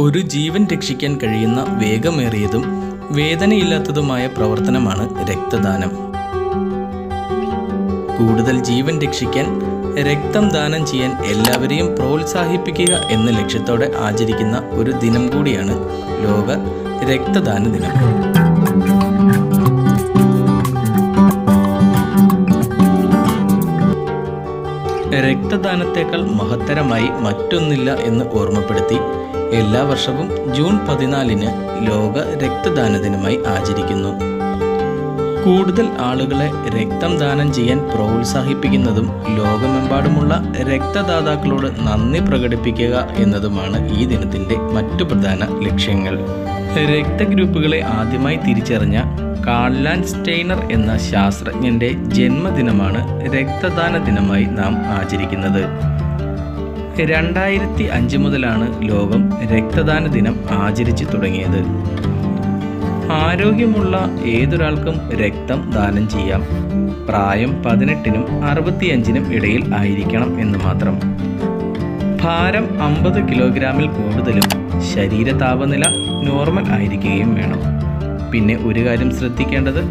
ഒരു ജീവൻ രക്ഷിക്കാൻ കഴിയുന്ന വേഗമേറിയതും വേദനയില്ലാത്തതുമായ പ്രവർത്തനമാണ് രക്തദാനം. കൂടുതൽ ജീവൻ രക്ഷിക്കാൻ രക്തം ദാനം ചെയ്യാൻ എല്ലാവരെയും പ്രോത്സാഹിപ്പിക്കുക എന്ന ലക്ഷ്യത്തോടെ ആചരിക്കുന്ന ഒരു ദിനം കൂടിയാണ് ലോക രക്തദാന ദിനം. രക്തദാനത്തേക്കാൾ മഹത്തരമായി മറ്റൊന്നില്ല എന്ന് ഓർമ്മപ്പെടുത്തി എല്ലാ വർഷവും ജൂൺ 14 ലോക രക്തദാന ദിനമായി ആചരിക്കുന്നു. കൂടുതൽ ആളുകളെ രക്തം ദാനം ചെയ്യാൻ പ്രോത്സാഹിപ്പിക്കുന്നതും ലോകമെമ്പാടുമുള്ള രക്തദാതാക്കളോട് നന്ദി പ്രകടിപ്പിക്കുക എന്നതുമാണ് ഈ ദിനത്തിൻ്റെ മറ്റു പ്രധാന ലക്ഷ്യങ്ങൾ. രക്തഗ്രൂപ്പുകളെ ആദ്യമായി തിരിച്ചറിഞ്ഞ കാൾ ലാൻഡ്സ്റ്റൈനർ എന്ന ശാസ്ത്രജ്ഞൻ്റെ ജന്മദിനമാണ് രക്തദാന ദിനമായി നാം ആചരിക്കുന്നത്. 2005 മുതലാണ് ലോകം രക്തദാന ദിനം ആചരിച്ചു തുടങ്ങിയത്. ആരോഗ്യമുള്ള ഏതൊരാൾക്കും രക്തം ദാനം ചെയ്യാം. പ്രായം 18-നും 65-നും ഇടയിൽ ആയിരിക്കണം എന്ന് മാത്രം. ഭാരം 50 കിലോഗ്രാമിൽ കൂടുതലും ശരീര താപനില നോർമൽ ആയിരിക്കുകയും വേണം. പിന്നെ ഒരു കാര്യം ശ്രദ്ധിക്കേണ്ടത്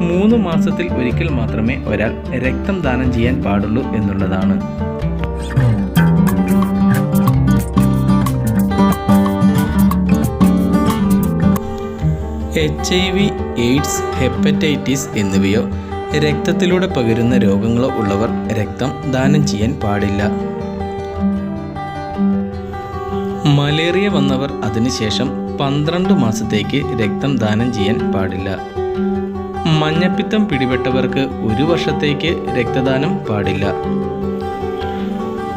3 മാസത്തിൽ ഒരിക്കൽ മാത്രമേ ഒരാൾ രക്തം ദാനം ചെയ്യാൻ പാടുള്ളൂ എന്നുള്ളതാണ്. HIV, എയ്ഡ്സ്, ഹെപ്പറ്റൈറ്റിസ് എന്നിവയോ രക്തത്തിലൂടെ പകരുന്ന രോഗങ്ങളോ ഉള്ളവർ രക്തം ദാനം ചെയ്യാൻ പാടില്ല. മലേറിയ വന്നവർ അതിനുശേഷം 12 മാസത്തേക്ക് രക്തം ദാനം ചെയ്യാൻ പാടില്ല. മഞ്ഞപ്പിത്തം പിടിപെട്ടവർക്ക് 1 വർഷത്തേക്ക് രക്തദാനം പാടില്ല.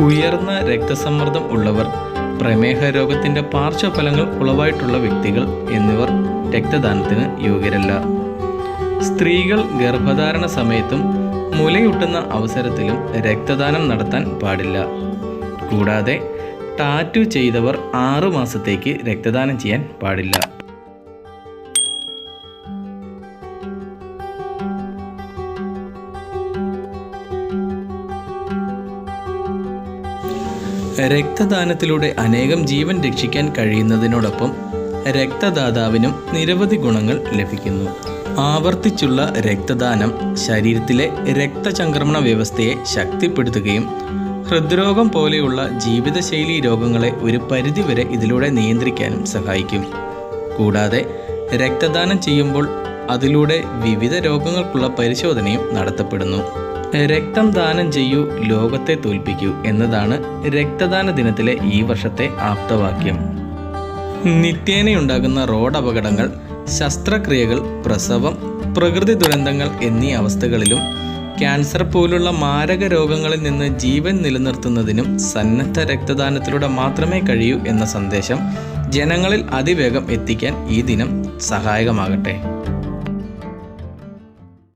ഉയർന്ന രക്തസമ്മർദ്ദം ഉള്ളവർ, പ്രമേഹ രോഗത്തിൻ്റെ പാർശ്വഫലങ്ങൾ ഉളവായിട്ടുള്ള വ്യക്തികൾ എന്നിവർ രക്തദാനത്തിന് യോഗ്യരല്ല. സ്ത്രീകൾ ഗർഭധാരണ സമയത്തും മുലയൂട്ടുന്ന അവസരത്തിലും രക്തദാനം നടത്താൻ പാടില്ല. കൂടാതെ ടാറ്റു ചെയ്തവർ 6 മാസത്തേക്ക് രക്തദാനം ചെയ്യാൻ പാടില്ല. രക്തദാനത്തിലൂടെ അനേകം ജീവൻ രക്ഷിക്കാൻ കഴിയുന്നതിനോടൊപ്പം രക്തദാതാവിനും നിരവധി ഗുണങ്ങൾ ലഭിക്കുന്നു. ആവർത്തിച്ചുള്ള രക്തദാനം ശരീരത്തിലെ രക്തചംക്രമണ വ്യവസ്ഥയെ ശക്തിപ്പെടുത്തുകയും ഹൃദ്രോഗം പോലെയുള്ള ജീവിതശൈലീ രോഗങ്ങളെ ഒരു പരിധിവരെ ഇതിലൂടെ നിയന്ത്രിക്കാനും സഹായിക്കും. കൂടാതെ രക്തദാനം ചെയ്യുമ്പോൾ അതിലൂടെ വിവിധ രോഗങ്ങൾക്കുള്ള പരിശോധനയും നടത്തപ്പെടുന്നു. രക്തം ദാനം ചെയ്യൂ, ലോകത്തെ തോൽപ്പിക്കൂ എന്നതാണ് രക്തദാന ദിനത്തിലെ ഈ വർഷത്തെ ആപ്തവാക്യം. നിത്യേനയുണ്ടാകുന്ന റോഡ് അപകടങ്ങൾ, ശസ്ത്രക്രിയകൾ, പ്രസവം, പ്രകൃതി ദുരന്തങ്ങൾ എന്നീ അവസ്ഥകളിലും ക്യാൻസർ പോലുള്ള മാരക രോഗങ്ങളിൽ നിന്ന് ജീവൻ നിലനിർത്തുന്നതിനും സന്നദ്ധ രക്തദാനത്തിലൂടെ മാത്രമേ കഴിയൂ എന്ന സന്ദേശം ജനങ്ങളിൽ അതിവേഗം എത്തിക്കാൻ ഈ ദിനം സഹായകമാകട്ടെ.